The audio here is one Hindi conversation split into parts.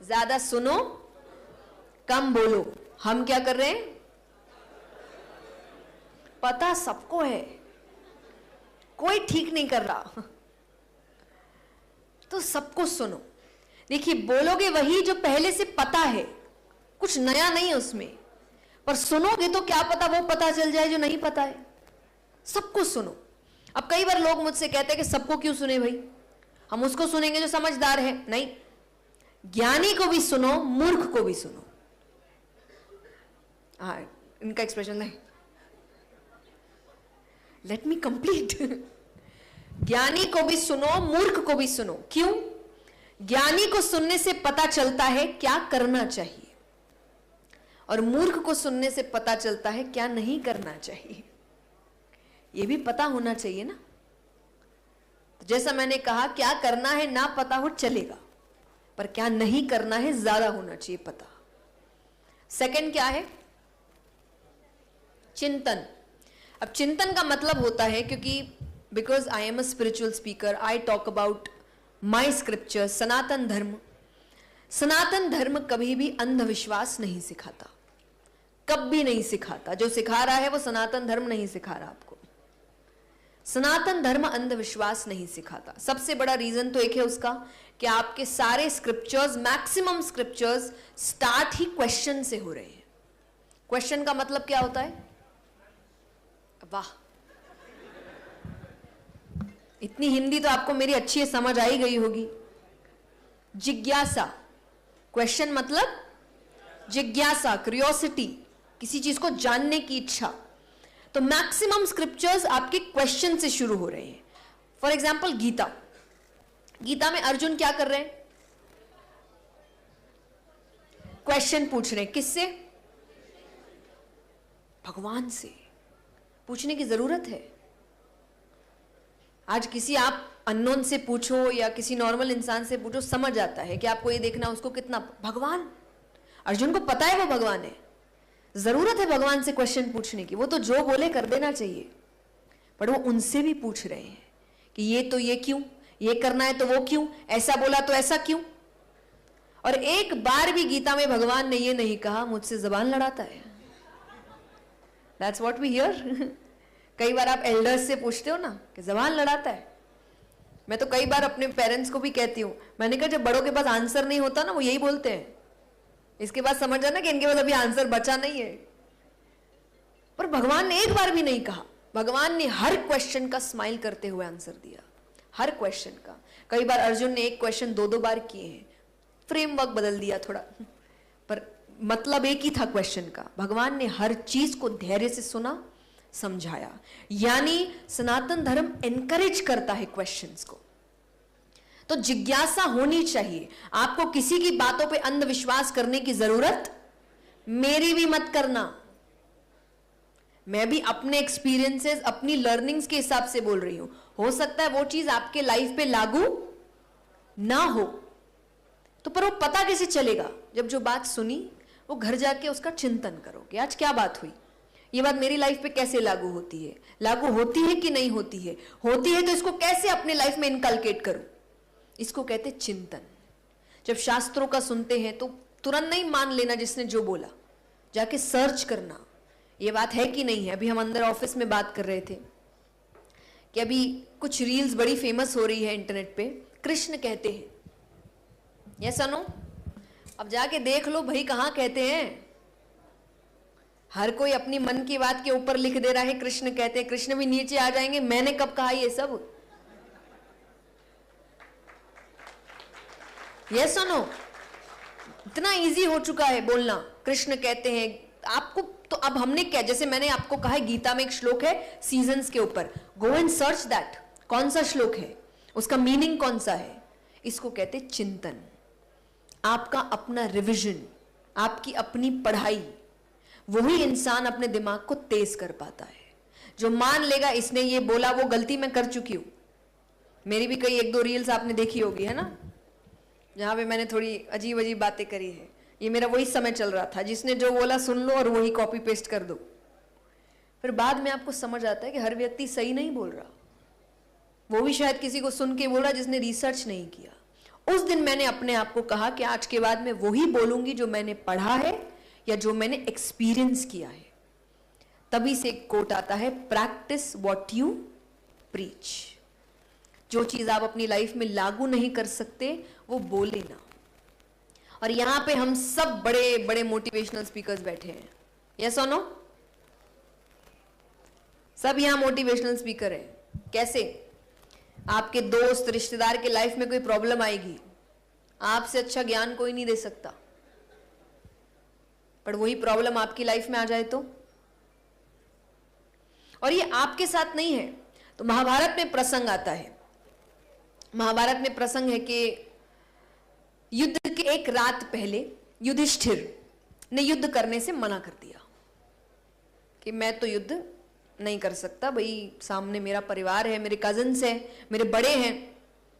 ज्यादा सुनो कम बोलो। हम क्या कर रहे हैं? पता सबको है, कोई ठीक नहीं कर रहा, तो सबको सुनो। देखिए, बोलोगे वही जो पहले से पता है, कुछ नया नहीं है उसमें, पर सुनोगे तो क्या पता वो पता चल जाए जो नहीं पता है। सबको सुनो। अब कई बार लोग मुझसे कहते हैं कि सबको क्यों सुने भाई, हम उसको सुनेंगे जो समझदार है। नहीं, ज्ञानी को भी सुनो, मूर्ख को भी सुनो। हाँ, इनका एक्सप्रेशन नहीं, लेट मी कंप्लीट। ज्ञानी को भी सुनो, मूर्ख को भी सुनो। क्यों? ज्ञानी को सुनने से पता चलता है क्या करना चाहिए, और मूर्ख को सुनने से पता चलता है क्या नहीं करना चाहिए। यह भी पता होना चाहिए ना। तो जैसा मैंने कहा, क्या करना है ना पता हो चलेगा, पर क्या नहीं करना है ज्यादा होना चाहिए पता। सेकंड क्या है? चिंतन। अब चिंतन का मतलब होता है, क्योंकि because I am a spiritual speaker, I talk about my scripture. Sanatan Dharma, Sanatan धर्म कभी भी अंधविश्वास नहीं सिखाता, कभी नहीं सिखाता। जो सिखा रहा है वो सनातन धर्म नहीं सिखा रहा आपको। सनातन धर्म अंधविश्वास नहीं सिखाता। सबसे बड़ा रीजन तो एक है उसका कि आपके सारे स्क्रिप्चर्स, मैक्सिमम स्क्रिप्चर्स स्टार्ट ही क्वेश्चन से हो रहे हैं। क्वेश्चन का मतलब क्या होता है? वाह, इतनी हिंदी तो आपको मेरी अच्छी समझ आई गई होगी। जिज्ञासा। क्वेश्चन मतलब जिज्ञासा, क्यूरियोसिटी, किसी चीज को जानने की इच्छा। तो मैक्सिमम स्क्रिप्चर्स आपके क्वेश्चन से शुरू हो रहे हैं। फॉर एग्जाम्पल गीता, गीता में अर्जुन क्या कर रहे हैं? क्वेश्चन पूछ रहे हैं। किससे? भगवान से। पूछने की जरूरत है। आज किसी आप अननोन से पूछो या किसी नॉर्मल इंसान से पूछो, समझ आता है कि आपको ये देखना उसको कितना। भगवान, अर्जुन को पता है वो भगवान है, जरूरत है भगवान से क्वेश्चन पूछने की। वो तो जो बोले कर देना चाहिए, पर वो उनसे भी पूछ रहे हैं कि ये तो ये क्यों, ये करना है तो वो क्यों, ऐसा बोला तो ऐसा क्यों। और एक बार भी गीता में भगवान ने ये नहीं कहा मुझसे जबान लड़ाता है। That's what we hear. कई बार आप एल्डर्स से पूछते हो ना कि जबान लड़ाता है। मैं तो कई बार अपने पेरेंट्स को भी कहती हूं, मैंने कहा जब बड़ों के पास आंसर नहीं होता ना, वो यही बोलते हैं, इसके बाद समझ आना कि इनके पास अभी आंसर बचा नहीं है। पर भगवान ने एक बार भी नहीं कहा। भगवान ने हर क्वेश्चन का स्माइल करते हुए आंसर दिया, हर क्वेश्चन का। कई बार अर्जुन ने एक क्वेश्चन दो दो बार किए हैं, फ्रेमवर्क बदल दिया थोड़ा, पर मतलब एक ही था क्वेश्चन का। भगवान ने हर चीज को धैर्य से सुना, समझाया। यानी सनातन धर्म एनकरेज करता है क्वेश्चंस को। तो जिज्ञासा होनी चाहिए। आपको किसी की बातों पे अंधविश्वास करने की जरूरत मेरी भी मत करना। मैं भी अपने एक्सपीरियंसेस, अपनी लर्निंग्स के हिसाब से बोल रही हूं। हो सकता है वो चीज आपके लाइफ पे लागू ना हो, तो पर वो पता कैसे चलेगा? जब जो बात सुनी वो घर जाके उसका चिंतन करोगे। आज क्या बात हुई, ये बात मेरी लाइफ पे कैसे लागू होती है, लागू होती है कि नहीं होती है, होती है तो इसको कैसे अपने लाइफ में इनकलकेट करूं। इसको कहते चिंतन। जब शास्त्रों का सुनते हैं तो तुरंत नहीं मान लेना जिसने जो बोला, जाके सर्च करना ये बात है कि नहीं है। अभी हम अंदर ऑफिस में बात कर रहे थे कि अभी कुछ रील्स बड़ी फेमस हो रही है इंटरनेट पे, कृष्ण कहते हैं, ये सुनो। अब जाके देख लो भाई कहां कहते हैं। हर कोई अपनी मन की बात के ऊपर लिख दे रहा है कृष्ण कहते हैं। कृष्ण भी नीचे आ जाएंगे, मैंने कब कहा ये सब। ये सुनो, इतना इजी हो चुका है बोलना कृष्ण कहते हैं आपको। तो अब हमने क्या, जैसे मैंने आपको कहा है गीता में एक श्लोक है सीजन्स के ऊपर, गो एंड सर्च दैट। कौन सा श्लोक है, उसका मीनिंग कौन सा है, इसको कहते चिंतन। आपका अपना रिविजन, आपकी अपनी पढ़ाई, वही इंसान अपने दिमाग को तेज कर पाता है। जो मान लेगा इसने ये बोला, वो गलती मैं कर चुकी हूं। मेरी भी कई एक दो रील्स आपने देखी होगी, है ना, जहां पे मैंने थोड़ी अजीब अजीब बातें करी है। ये मेरा वही समय चल रहा था, जिसने जो बोला सुन लो और वही कॉपी पेस्ट कर दो। फिर बाद में आपको समझ आता है कि हर व्यक्ति सही नहीं बोल रहा, वो भी शायद किसी को सुन के बोल रहा जिसने रिसर्च नहीं किया। उस दिन मैंने अपने आप को कहा कि आज के बाद मैं वही बोलूंगी जो मैंने पढ़ा है या जो मैंने एक्सपीरियंस किया है। तभी से एक कोट आता है, प्रैक्टिस व्हाट यू प्रीच। जो चीज आप अपनी लाइफ में लागू नहीं कर सकते वो बोले ना। और यहां पे हम सब बड़े बड़े मोटिवेशनल स्पीकर्स बैठे हैं, यस और नो? सब यहां मोटिवेशनल स्पीकर हैं। कैसे? आपके दोस्त रिश्तेदार के लाइफ में कोई प्रॉब्लम आएगी, आपसे अच्छा ज्ञान कोई नहीं दे सकता, पर वही प्रॉब्लम आपकी लाइफ में आ जाए तो? और ये आपके साथ नहीं है। तो महाभारत में प्रसंग आता है, महाभारत में प्रसंग है कि युद्ध के एक रात पहले युधिष्ठिर ने युद्ध करने से मना कर दिया कि मैं तो युद्ध नहीं कर सकता, भाई सामने मेरा परिवार है, मेरे कजिन्स हैं, मेरे बड़े हैं,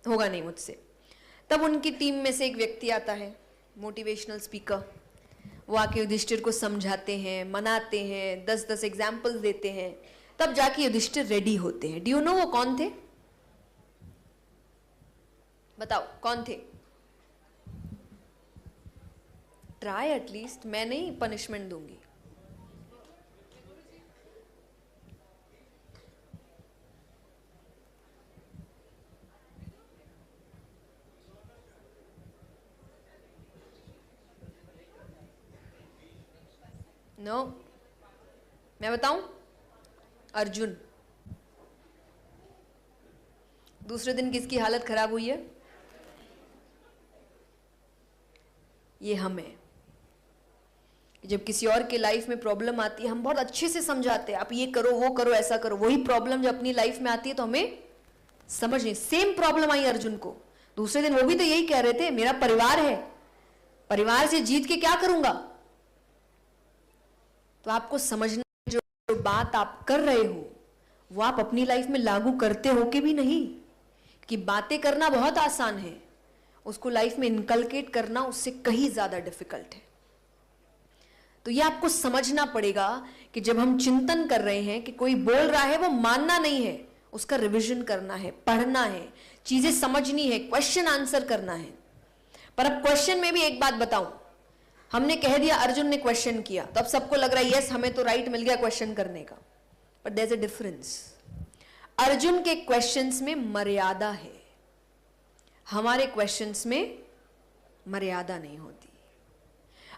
होगा नहीं मुझसे। तब उनकी टीम में से एक व्यक्ति आता है, मोटिवेशनल स्पीकर। वो आके युधिष्ठिर को समझाते हैं, मनाते हैं, 10-10 एग्जाम्पल्स देते हैं, तब जाके युधिष्ठिर रेडी होते हैं। डू यू नो वो कौन थे? बताओ कौन थे? ट्राई एटलीस्ट, मैं नहीं पनिशमेंट दूंगी। नो, मैं बताऊं? अर्जुन। दूसरे दिन किसकी हालत खराब हुई है? ये हम है। जब किसी और के लाइफ में प्रॉब्लम आती है, हम बहुत अच्छे से समझाते हैं, आप ये करो, वो करो, ऐसा करो। वही प्रॉब्लम जब अपनी लाइफ में आती है तो हमें समझ नहीं। सेम प्रॉब्लम आई अर्जुन को, दूसरे दिन वो भी तो यही कह रहे थे, मेरा परिवार है, परिवार से जीत के क्या करूंगा? तो आपको समझना, जो बात आप कर रहे हो वो आप अपनी लाइफ में लागू करते हो कि भी नहीं। कि बातें करना बहुत आसान है, उसको लाइफ में इनकलकेट करना उससे कहीं ज्यादा डिफिकल्ट है। तो ये आपको समझना पड़ेगा कि जब हम चिंतन कर रहे हैं कि कोई बोल रहा है, वो मानना नहीं है, उसका रिवीजन करना है, पढ़ना है, चीजें समझनी है, क्वेश्चन आंसर करना है। पर अब क्वेश्चन में भी एक बात बताऊं, हमने कह दिया अर्जुन ने क्वेश्चन किया, तो अब सबको लग रहा है यस हमें तो राइट मिल गया क्वेश्चन करने का। But there is a difference. Arjun के क्वेश्चंस में मर्यादा है, हमारे क्वेश्चंस में मर्यादा नहीं होती।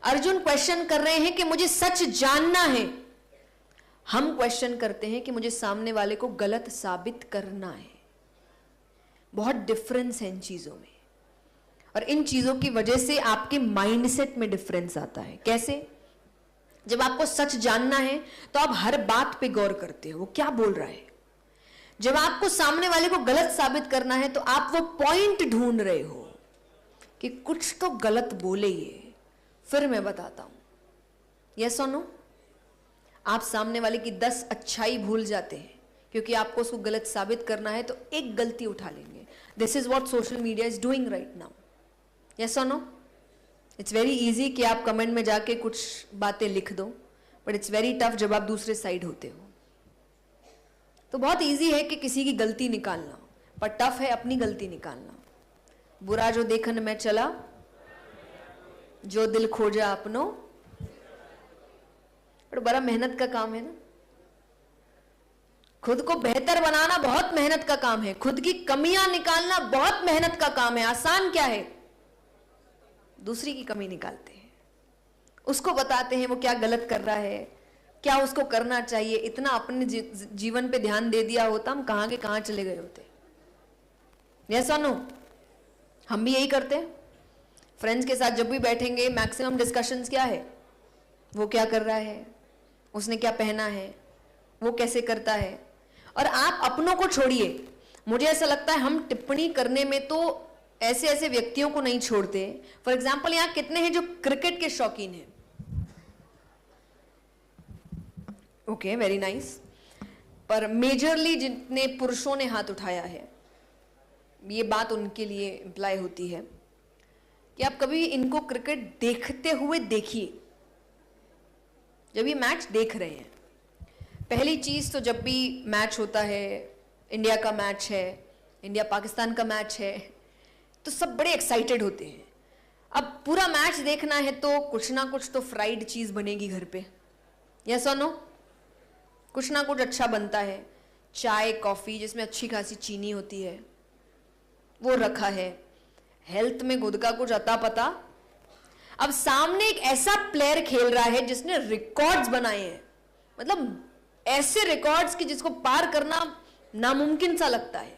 अर्जुन क्वेश्चन कर रहे हैं कि मुझे सच जानना है, हम क्वेश्चन करते हैं कि मुझे सामने वाले को गलत साबित करना है। बहुत डिफरेंस है इन चीजों में, और इन चीजों की वजह से आपके माइंडसेट में डिफरेंस आता है। कैसे? जब आपको सच जानना है तो आप हर बात पे गौर करते हो, वो क्या बोल रहा है। जब आपको सामने वाले को गलत साबित करना है तो आप वो पॉइंट ढूंढ रहे हो कि कुछ तो गलत बोले ये, फिर मैं बताता हूं। यस और नो? आप सामने वाले की 10 अच्छाई भूल जाते हैं क्योंकि आपको उसको गलत साबित करना है, तो एक गलती उठा लेंगे। This is what social media is doing right now. Yes और नो? इट्स वेरी इजी कि आप कमेंट में जाके कुछ बातें लिख दो, बट इट्स वेरी टफ जब आप दूसरे साइड होते हो। तो बहुत इजी है कि किसी की गलती निकालना, पर टफ है अपनी गलती निकालना। बुरा जो देखन में चला, जो दिल खोजा अपनो, पर बड़ा मेहनत का काम है ना। खुद को बेहतर बनाना बहुत मेहनत का काम है, खुद की कमियां निकालना बहुत मेहनत का काम है। आसान क्या है? दूसरी की कमी निकालते हैं, उसको बताते हैं वो क्या गलत कर रहा है, क्या उसको करना चाहिए। इतना अपने जीवन पे ध्यान दे दिया होता, हम कहां के कहां चले गए होते। यस और नो? हम भी यही करते हैं। फ्रेंड्स के साथ जब भी बैठेंगे, मैक्सिमम डिस्कशंस क्या है? वो क्या कर रहा है, उसने क्या पहना है, वो कैसे करता है। और आप अपनों को छोड़िए, मुझे ऐसा लगता है हम टिप्पणी करने में तो ऐसे ऐसे व्यक्तियों को नहीं छोड़ते। फॉर एग्जाम्पल, यहां कितने हैं जो क्रिकेट के शौकीन हैं? Okay, very nice. पर मेजरली जितने पुरुषों ने हाथ उठाया है, ये बात उनके लिए इंप्लाई होती है कि आप कभी इनको क्रिकेट देखते हुए देखिए। जब ये मैच देख रहे हैं, पहली चीज तो जब भी मैच होता है, इंडिया का मैच है, इंडिया पाकिस्तान का मैच है, तो सब बड़े एक्साइटेड होते हैं। अब पूरा मैच देखना है तो कुछ ना कुछ तो फ्राइड चीज बनेगी घर पे, यस और नो? कुछ ना कुछ अच्छा बनता है, चाय कॉफी जिसमें अच्छी खासी चीनी होती है वो रखा है, हेल्थ में खुद का कुछ अता पता। अब सामने एक ऐसा प्लेयर खेल रहा है जिसने रिकॉर्ड्स बनाए हैं, मतलब ऐसे रिकॉर्ड्स कि जिसको पार करना नामुमकिन सा लगता है,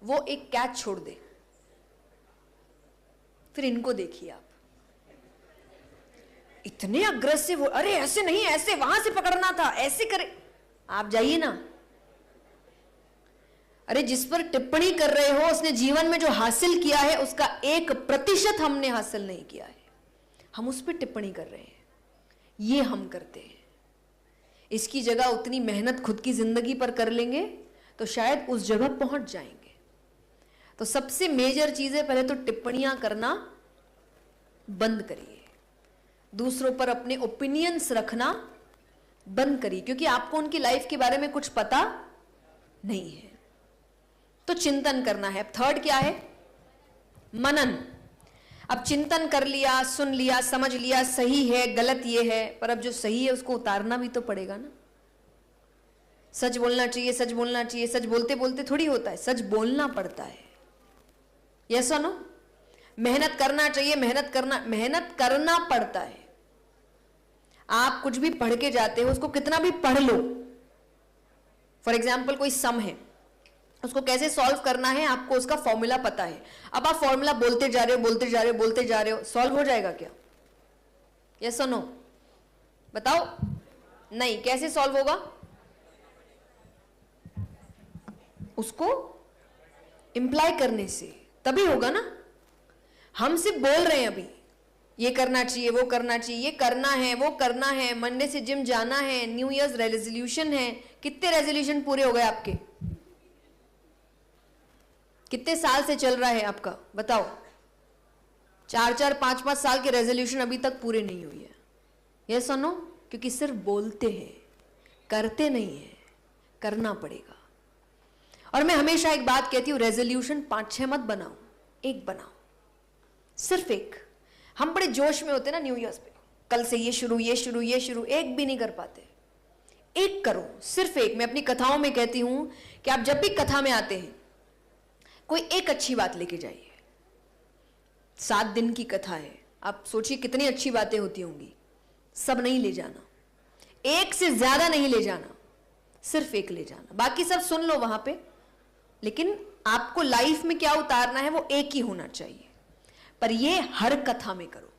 वो एक कैच छोड़ दे। फिर इनको देखिए आप, इतने अग्रेसिव हो, अरे ऐसे नहीं, ऐसे वहां से पकड़ना था, ऐसे करे। आप जाइए ना, अरे जिस पर टिप्पणी कर रहे हो उसने जीवन में जो हासिल किया है उसका 1% हमने हासिल नहीं किया है, हम उस पर टिप्पणी कर रहे हैं। ये हम करते हैं। इसकी जगह उतनी मेहनत खुद की जिंदगी पर कर लेंगे तो शायद उस जगह पहुंच जाएंगे। तो सबसे मेजर चीज है, पहले तो टिप्पणियां करना बंद करिए, दूसरों पर अपने ओपिनियंस रखना बंद करिए, क्योंकि आपको उनकी लाइफ के बारे में कुछ पता नहीं है। तो चिंतन करना है। थर्ड क्या है? मनन। अब चिंतन कर लिया, सुन लिया, समझ लिया, सही है गलत ये है, पर अब जो सही है उसको उतारना भी तो पड़ेगा ना। सच बोलना चाहिए, सच बोलना चाहिए, सच बोलते बोलते थोड़ी होता है, सच बोलना पड़ता है, यस और नो? मेहनत करना चाहिए, मेहनत करना पड़ता है। आप कुछ भी पढ़ के जाते हो, उसको कितना भी पढ़ लो, फॉर एग्जाम्पल कोई सम है, उसको कैसे सॉल्व करना है आपको उसका फॉर्मूला पता है। अब आप फॉर्मूला बोलते जा रहे हो, बोलते जा रहे हो, बोलते जा रहे हो, सॉल्व हो जाएगा क्या? यस और नो? बताओ। नहीं। कैसे सॉल्व होगा? उसको इंप्लाई करने से तभी होगा ना। हम सिर्फ बोल रहे हैं अभी, ये करना चाहिए, वो करना चाहिए, ये करना है, वो करना है, मंडे से जिम जाना है, न्यू ईयर्स रेजोल्यूशन है। कितने रेजोल्यूशन पूरे हो गए आपके? कितने साल से चल रहा है आपका? बताओ। 4-4, 5-5 साल के रेजोल्यूशन अभी तक पूरे नहीं हुए हैं, यस और नो? क्योंकि सिर्फ बोलते हैं, करते नहीं है, करना पड़ेगा। और मैं हमेशा एक बात कहती हूं, रेजोल्यूशन 5-6 मत बनाओ, एक बनाओ, सिर्फ एक। हम बड़े जोश में होते ना न्यू ईयर्स पे, कल से ये शुरू, ये शुरू, ये शुरू, एक भी नहीं कर पाते। एक करो, सिर्फ एक। मैं अपनी कथाओं में कहती हूं कि आप जब भी कथा में आते हैं, कोई एक अच्छी बात लेके जाइए। 7 दिन की कथा है, आप सोचिए कितनी अच्छी बातें होती होंगी। सब नहीं ले जाना, एक से ज्यादा नहीं ले जाना, सिर्फ एक ले जाना। बाकी सब सुन लो वहां पे, लेकिन आपको लाइफ में क्या उतारना है वो एक ही होना चाहिए। पर ये हर कथा में करो।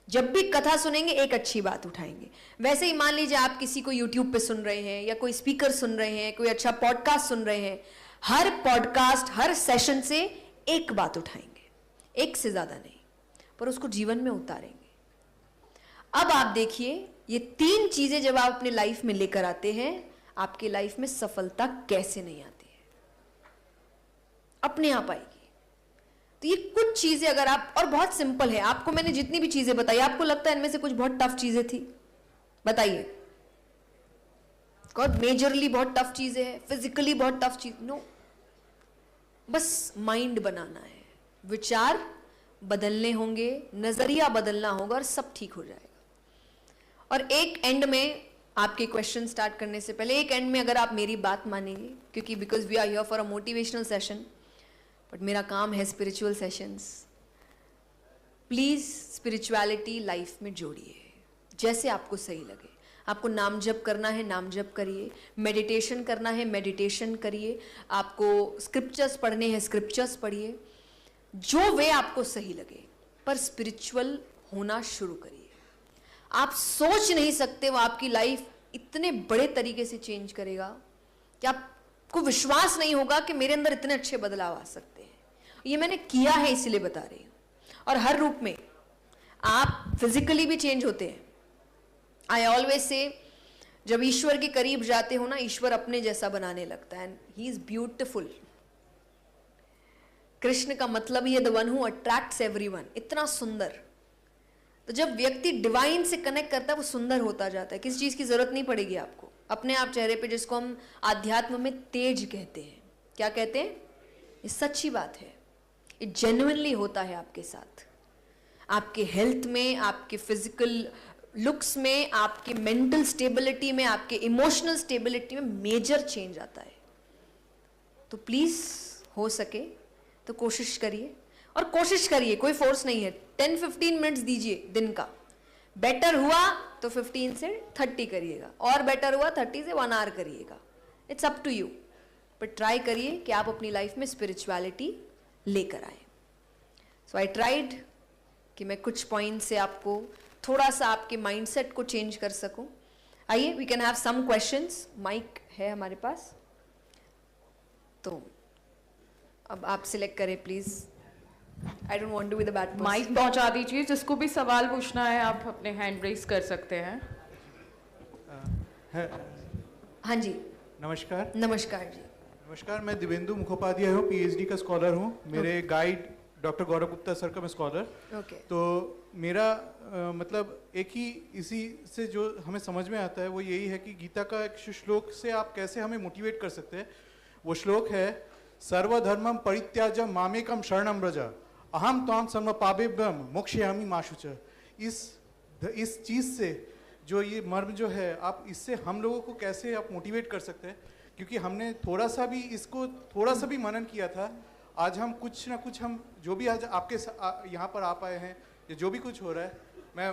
जब भी कथा सुनेंगे एक अच्छी बात उठाएंगे। वैसे ही मान लीजिए आप किसी को यूट्यूब पे सुन रहे हैं, या कोई स्पीकर सुन रहे हैं, कोई अच्छा पॉडकास्ट सुन रहे हैं, हर पॉडकास्ट, हर सेशन से एक बात उठाएंगे, एक से ज्यादा नहीं, पर उसको जीवन में उतारेंगे। अब आप देखिए, ये 3 चीजें जब आप अपने लाइफ में लेकर आते हैं, आपके लाइफ में सफलता कैसे नहीं आती है, अपने आप आएगी। तो ये कुछ चीजें अगर आप, और बहुत सिंपल है, आपको मैंने जितनी भी चीजें बताई, आपको लगता है इनमें से कुछ बहुत टफ चीजें थी? बताइए। बहुत मेजरली बहुत टफ चीजें हैं, फिजिकली बहुत टफ चीज? नो। बस माइंड बनाना है, विचार बदलने होंगे, नजरिया बदलना होगा और सब ठीक हो जाएगा। और एक एंड में, आपके क्वेश्चन स्टार्ट करने से पहले, एक एंड में अगर आप मेरी बात मानेंगे, क्योंकि because we are here for a motivational session, but मेरा काम है spiritual sessions, please spirituality life में जोड़िए, जैसे आपको सही लगे। आपको नाम जप करना है, नाम जप करिए, मेडिटेशन करना है, मेडिटेशन करिए, आपको स्क्रिप्चर्स पढ़ने हैं, स्क्रिप्चर्स पढ़िए, जो वे आपको सही लगे, पर स्पिरिचुअल होना शुरू करिए। आप सोच नहीं सकते वो आपकी लाइफ इतने बड़े तरीके से चेंज करेगा कि आपको विश्वास नहीं होगा कि मेरे अंदर इतने अच्छे बदलाव आ सकते हैं। ये मैंने किया है, इसलिए बता रही हूं। और हर रूप में आप फिजिकली भी चेंज होते हैं। आई ऑलवेज से, जब ईश्वर के करीब जाते हो ना, ईश्वर अपने जैसा बनाने लगता है। He is beautiful. कृष्ण का मतलब ही है the one who attracts everyone, इतना सुंदर। तो जब व्यक्ति डिवाइन से कनेक्ट करता है, वो सुंदर होता जाता है। किसी चीज की जरूरत नहीं पड़ेगी आपको, अपने आप चेहरे पे, जिसको हम आध्यात्म में तेज कहते हैं। क्या कहते हैं? ये सच्ची बात है। ये जेन्युइनली होता है आपके साथ, आपके हेल्थ में, आपके फिजिकल लुक्स में, आपके मेंटल स्टेबिलिटी में, आपके इमोशनल स्टेबिलिटी में मेजर चेंज आता है। तो प्लीज हो सके तो कोशिश करिए, और कोशिश करिए, कोई फोर्स नहीं है, 10-15 मिनट्स दीजिए दिन का। बेटर हुआ तो 15 से 30 करिएगा, और बेटर हुआ 30 से 1 आवर करिएगा, it's up to you. But try करिए कि आप अपनी लाइफ में स्पिरिचुअलिटी लेकर आए। सो आई ट्राइड कि मैं कुछ पॉइंट से आपको थोड़ा सा आपके माइंडसेट को चेंज कर सकूं। आइए, we can have some questions. Mic है हमारे पास, तो अब आप सिलेक्ट करें please. I don't want to be the bad person. Mic पहुंचा दीजिए, जिसको भी सवाल पूछना है आप अपने हैंड रेस कर सकते हैं। हाँ जी, नमस्कार। नमस्कार जी। नमस्कार, मैं दिवेंदु मुखोपाध्याय हूँ, पीएचडी का स्कॉलर हूँ। मेरे गाइड डॉक्टर गौरव गुप्ता सर का मैं स्कॉलर। ओके। तो मेरा मतलब एक ही इसी से जो हमें समझ में आता है वो यही है कि गीता का एक श्लोक से आप कैसे हमें मोटिवेट कर सकते हैं। वो श्लोक है, सर्वधर्मम परित्याज्य मामेकम शरणम व्रज अहम त्वाम सर्व पापेभ्यम मोक्षयामि मा शुचः। इस चीज़ से जो ये मर्म जो है, आप इससे हम लोगों को कैसे आप मोटिवेट कर सकते हैं? क्योंकि हमने थोड़ा सा भी इसको थोड़ा सा भी मनन किया था। आज हम कुछ ना कुछ, हम जो भी आज आपके यहाँ पर आ पाए हैं, या जो भी कुछ हो रहा है, मैं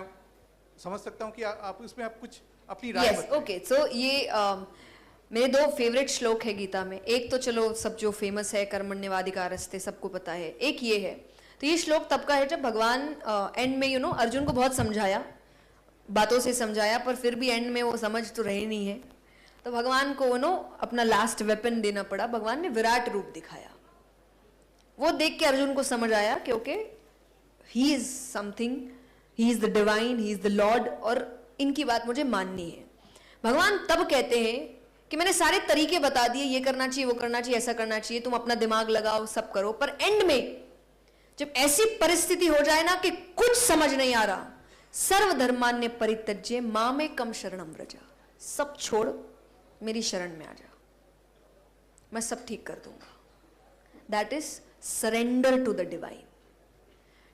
समझ सकता हूँ कि आप इसमें आप कुछ अपनी राय बताएं। ओके, सो ये मेरे 2 फेवरेट श्लोक है गीता में। एक तो चलो सब जो फेमस है, कर्मण्येवाधिकारस्ते, सबको पता है। एक ये है, तो ये श्लोक तब का है जब भगवान एंड में अर्जुन को बहुत समझाया, बातों से समझाया, पर फिर भी एंड में वो समझ तो रहे नहीं है। तो भगवान को अपना लास्ट वेपन देना पड़ा। भगवान ने विराट रूप दिखाया। वो देख के अर्जुन को समझ आया कि okay, he is something, he is the divine, he is the Lord, और इनकी बात मुझे माननी है। भगवान तब कहते हैं कि मैंने सारे तरीके बता दिए, ये करना चाहिए, वो करना चाहिए, ऐसा करना चाहिए, तुम अपना दिमाग लगाओ, सब करो, पर एंड में जब ऐसी परिस्थिति हो जाए ना कि कुछ समझ नहीं आ रहा, सर्वधर्मान्य परित्यज्य मामेकम शरणम व्रज, सब छोड़ मेरी शरण में आ जा, मैं सब ठीक कर दूंगा। That is surrender to the divine.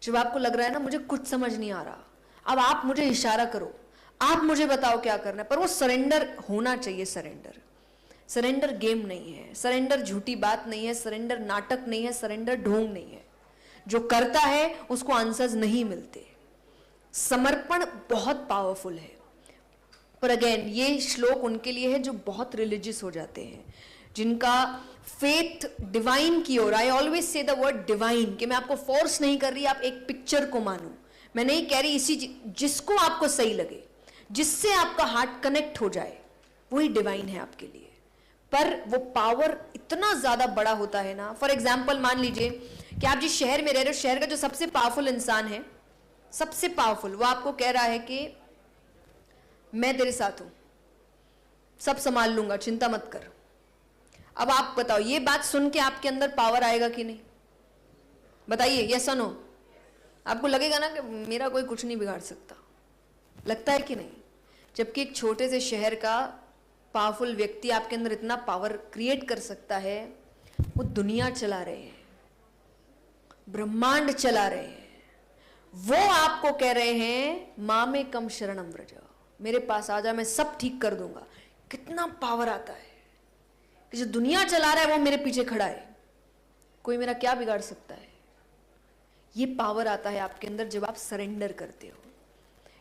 जब आपको लग रहा है ना मुझे कुछ समझ नहीं आ रहा, अब आप मुझे इशारा करो, आप मुझे बताओ क्या करना है, पर वो सरेंडर होना चाहिए। सरेंडर गेम नहीं है, सरेंडर झूठी बात नहीं है, सरेंडर नाटक नहीं है, सरेंडर ढोंग नहीं है। जो करता है उसको आंसर्स नहीं मिलते। समर्पण बहुत पावरफुल है। पर अगेन ये श्लोक उनके लिए है जो बहुत रिलीजियस हो जाते हैं, जिनका फेथ डिवाइन की ओर। I always say the word divine, कि मैं आपको फोर्स नहीं कर रही आप एक पिक्चर को मानो, मैं नहीं कह रही इसी जिसको आपको सही लगे, जिससे आपका हार्ट कनेक्ट हो जाए, वही डिवाइन है आपके लिए। पर वो पावर इतना ज्यादा बड़ा होता है ना। फॉर एग्जाम्पल मान लीजिए कि आप जिस शहर में रह रहे हो, शहर का जो सबसे पावरफुल इंसान है, सबसे पावरफुल, वो आपको कह रहा है कि मैं तेरे साथ हूं, सब संभाल लूंगा, चिंता मत कर। अब आप बताओ, ये बात सुन के आपके अंदर पावर आएगा कि नहीं? बताइए, यस और नो? आपको लगेगा ना कि मेरा कोई कुछ नहीं बिगाड़ सकता, लगता है कि नहीं? जबकि एक छोटे से शहर का पावरफुल व्यक्ति आपके अंदर इतना पावर क्रिएट कर सकता है। वो दुनिया चला रहे हैं, ब्रह्मांड चला रहे हैं, वो आपको कह रहे हैं मामेकम शरणम व्रज, मेरे पास आ जा, मैं सब ठीक कर दूंगा। कितना पावर आता है कि जो दुनिया चला रहा है वो मेरे पीछे खड़ा है, कोई मेरा क्या बिगाड़ सकता है। ये पावर आता है आपके अंदर जब आप सरेंडर करते हो।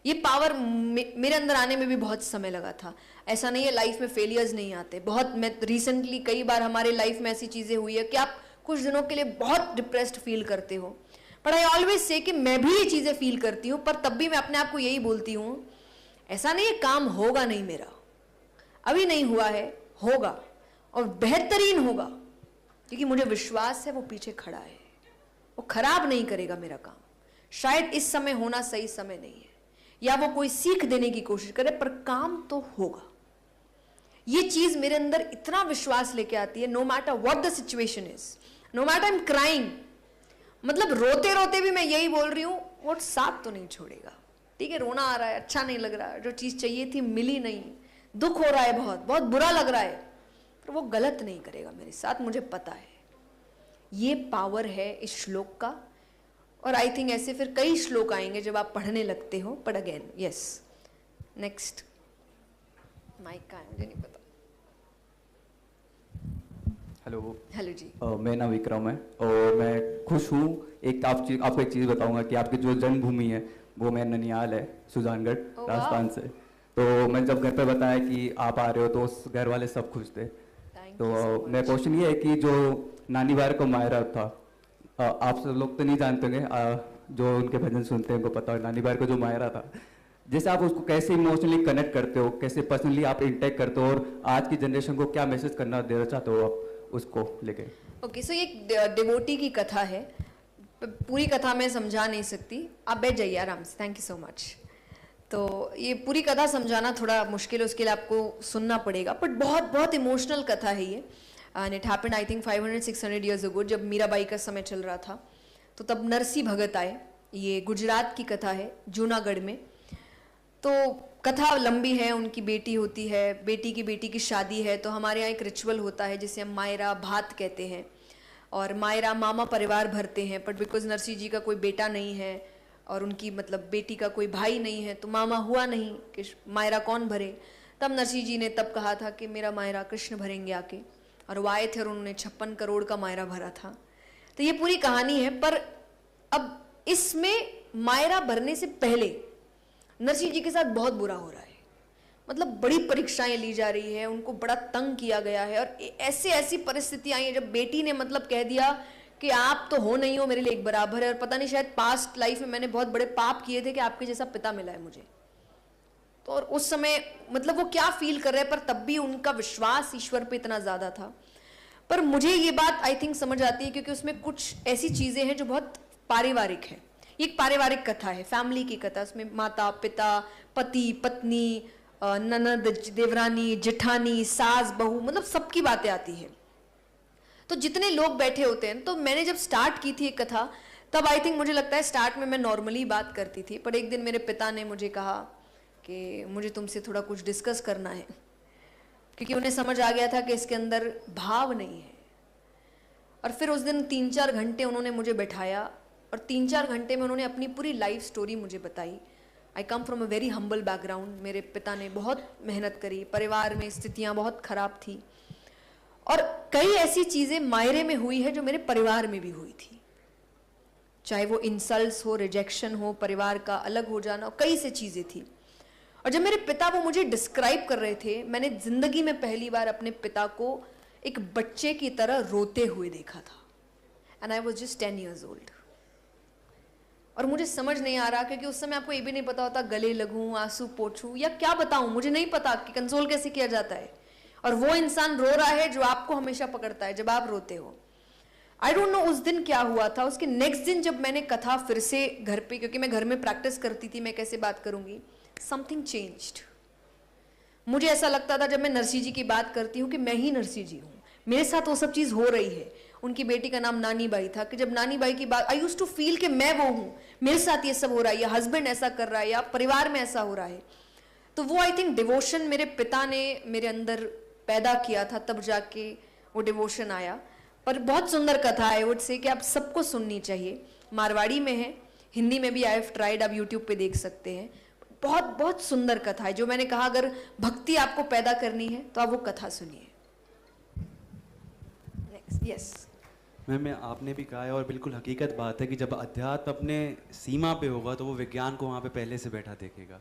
ये पावर मेरे अंदर आने में भी बहुत समय लगा था। ऐसा नहीं है लाइफ में फेलियर्स नहीं आते, बहुत। मैं रिसेंटली कई बार हमारे लाइफ में ऐसी चीजें हुई है कि आप कुछ दिनों के लिए बहुत डिप्रेस्ड फील करते हो। बट आई ऑलवेज से कि मैं भी ये चीजें फील करती हूँ, पर तब भी मैं अपने आप को यही बोलती हूँ, ऐसा नहीं है काम होगा नहीं मेरा, अभी नहीं हुआ है, होगा और बेहतरीन होगा, क्योंकि मुझे विश्वास है वो पीछे खड़ा है, वो खराब नहीं करेगा मेरा काम। शायद इस समय होना सही समय नहीं है, या वो कोई सीख देने की कोशिश करे, पर काम तो होगा। ये चीज मेरे अंदर इतना विश्वास लेके आती है, no matter what the situation is, no matter I am crying, मतलब रोते रोते भी मैं यही बोल रही हूँ, वो साथ तो नहीं छोड़ेगा। ठीक है, रोना आ रहा है, अच्छा नहीं लग रहा है, जो चीज चाहिए थी मिली नहीं, दुख हो रहा है, बहुत बहुत बुरा लग रहा है, पर वो गलत नहीं करेगा मेरे साथ, मुझे पता है। ये पावर है इस श्लोक का। और आई थिंक ऐसे फिर कई श्लोक आएंगे जब आप पढ़ने लगते हो। But again yes, next mic का है, मुझे नहीं पता। Hello hello ji. मेरा नाम विक्रम है और मैं खुश हूँ। आपको एक चीज़ बताऊंगा कि आपकी जो जन्मभूमि है वो मेरा ननिहाल है, सुजानगढ़ वाह। राजस्थान से। तो मैं जब घर पे बताया कि आप आ रहे हो तो उस घर वाले सब खुश थे। Thank तो you so much. मेरा क्वेश्चन ये है कि जो नानी बार को मायरा था, आप सब लोग तो नहीं जानते होंगे, जो उनके भजन सुनते हैं उनको पता है नानी बार को जो मायरा था, जैसे आप उसको कैसे इमोशनली कनेक्ट करते हो, कैसे पर्सनली आप इंटैक्ट करते हो और आज की जनरेशन को क्या मैसेज करना देना चाहते हो आप उसको लेके? ओके, सो ये डिवोटी की कथा है, पूरी कथा मैं समझा नहीं सकती, आप बैठ जाइए आराम से। Thank you so much. तो ये पूरी कथा समझाना थोड़ा मुश्किल है, उसके लिए आपको सुनना पड़ेगा, बट बहुत बहुत इमोशनल कथा है ये। And it happened I think 500-600 years ago, जब मीराबाई का समय चल रहा था। तो तब नरसी भगत आए। ये गुजरात की कथा है, जूनागढ़ में। तो कथा लंबी है, उनकी बेटी होती है, बेटी की शादी है। तो हमारे यहाँ एक रिचुअल होता है जिसे हम मायरा भात कहते हैं। और मायरा मामा परिवार भरते हैं, बट बिकॉज नरसी जी का कोई बेटा नहीं है और उनकी मतलब बेटी का कोई भाई नहीं है, तो मामा हुआ नहीं कि मायरा कौन भरे। तब नरसी जी ने तब कहा था कि मेरा मायरा कृष्ण भरेंगे आके, और वो आए थे और उन्होंने 56 करोड़ का मायरा भरा था। तो ये पूरी कहानी है। पर अब इसमें मायरा भरने से पहले नरसी जी के साथ बहुत बुरा हो रहा है, मतलब बड़ी परीक्षाएं ली जा रही है, उनको बड़ा तंग किया गया है। और ऐसी परिस्थिति आई है जब बेटी ने मतलब कह दिया कि आप तो हो नहीं हो मेरे लिए एक बराबर है, और पता नहीं शायद पास्ट लाइफ में मैंने बहुत बड़े पाप किए थे कि आपके जैसा पिता मिला है मुझे। तो और उस समय मतलब वो क्या फील कर रहे हैं, पर तब भी उनका विश्वास ईश्वर पे इतना ज्यादा था। पर मुझे ये बात आई थिंक समझ आती है क्योंकि उसमें कुछ ऐसी चीजें हैं जो बहुत पारिवारिक है। ये एक पारिवारिक कथा है, फैमिली की कथा। उसमें माता पिता, पति पत्नी, ननद देवरानी, जेठानी, सास बहू, मतलब सबकी बातें आती है। तो जितने लोग बैठे होते हैं, तो मैंने जब स्टार्ट की थी एक कथा, तब आई थिंक मुझे लगता है स्टार्ट में मैं नॉर्मली बात करती थी, पर एक दिन मेरे पिता ने मुझे कहा कि मुझे तुमसे थोड़ा कुछ डिस्कस करना है, क्योंकि उन्हें समझ आ गया था कि इसके अंदर भाव नहीं है। और फिर उस दिन 3-4 घंटे उन्होंने मुझे बैठाया और 3-4 घंटे में उन्होंने अपनी पूरी लाइफ स्टोरी मुझे बताई। I come from a very humble background. मेरे पिता ने बहुत मेहनत करी, परिवार में स्थितियां बहुत खराब थी, और कई ऐसी चीजें मायरे में हुई है जो मेरे परिवार में भी हुई थी, चाहे वो इंसल्ट्स हो, रिजेक्शन हो, परिवार का अलग हो जाना, कई से चीजें थी। और जब मेरे पिता वो मुझे डिस्क्राइब कर रहे थे, मैंने जिंदगी में पहली बार अपने पिता को एक बच्चे की तरह रोते हुए देखा था। And I was just 10 years old। और मुझे समझ नहीं आ रहा, क्योंकि उस समय आपको ये भी नहीं पता होता गले लगूं, आंसू पोंछूं, या क्या बताऊं, मुझे नहीं पता कि कंसोल कैसे किया जाता है। और वो इंसान रो रहा है जो आपको हमेशा पकड़ता है जब आप रोते हो। आई डोंट नो उस दिन क्या हुआ था। उसके नेक्स्ट दिन जब मैंने कथा फिर से घर पे, क्योंकि मैं घर में प्रैक्टिस करती थी मैं कैसे बात करूंगी, समथिंग चेंज्ड। मुझे ऐसा लगता था जब मैं नरसी जी की बात करती हूँ कि मैं ही नरसी जी हूँ, मेरे साथ वो सब चीज हो रही है। उनकी बेटी का नाम नानी बाई था, कि जब नानी बाई की बात, आई यूज्ड टू फील कि मैं वो हूँ, मेरे साथ ये सब हो रहा है, या हस्बैंड ऐसा कर रहा है, या परिवार में ऐसा हो रहा है। तो वो आई थिंक डिवोशन मेरे पिता ने मेरे अंदर पैदा किया था, तब जाके वो डिवोशन आया। पर बहुत सुंदर कथा है, वुड से कि आप सबको सुननी चाहिए। मारवाड़ी में है, हिंदी में भी आई हैव ट्राइड, आप यूट्यूब पे देख सकते हैं। बहुत बहुत सुंदर कथा है। जो मैंने कहा, अगर भक्ति आपको पैदा करनी है तो आप वो कथा सुनिए। यस मैम, आपने भी कहा है और बिल्कुल हकीकत बात है कि जब अध्यात्म अपने सीमा पे होगा तो वो विज्ञान को वहाँ पे पहले से बैठा देखेगा।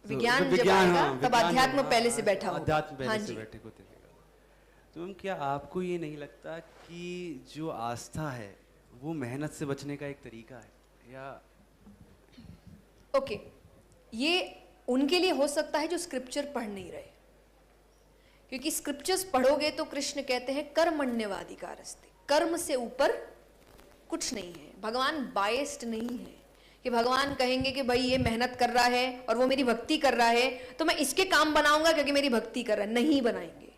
विज्ञान तो जब आएगा, हाँ, तब विज्ञान अध्यात्म हाँ, पहले से बैठा होगा। अध्यात्म पहले हाँ से जी। बैठे को देखेगा। तो मैम, क्या आपको ये नहीं लगता कि जो आस्था है वो मेहनत से बचने का एक तरीका है? या ओके, ये उनके लिए हो सकता है जो स्क्रिप्चर पढ़ नहीं रहे, क्योंकि स्क्रिप्चर्स पढ़ोगे तो कृष्ण कहते हैं कर्मण्यवाधिकारस्ते, कर्म से ऊपर कुछ नहीं है। भगवान बायस्ड नहीं है कि भगवान कहेंगे कि भाई ये मेहनत कर रहा है और वो मेरी भक्ति कर रहा है तो मैं इसके काम बनाऊंगा क्योंकि मेरी भक्ति कर रहा है। नहीं बनाएंगे।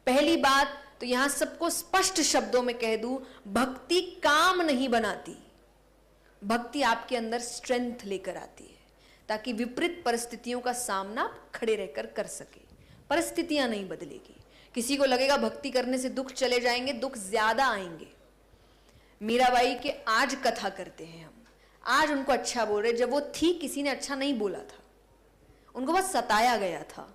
पहली बात तो यहां सबको स्पष्ट शब्दों में कह दूं, भक्ति काम नहीं बनाती, भक्ति आपके अंदर स्ट्रेंथ लेकर आती है, ताकि विपरीत परिस्थितियों का सामना आप खड़े रहकर कर सके। परिस्थितियां नहीं बदलेगी। किसी को लगेगा भक्ति करने से दुख चले जाएंगे, दुख ज्यादा आएंगे। मीराबाई के आज कथा करते हैं हम, आज उनको अच्छा बोल रहे, जब वो थी किसी ने अच्छा नहीं बोला था, उनको बस सताया गया था।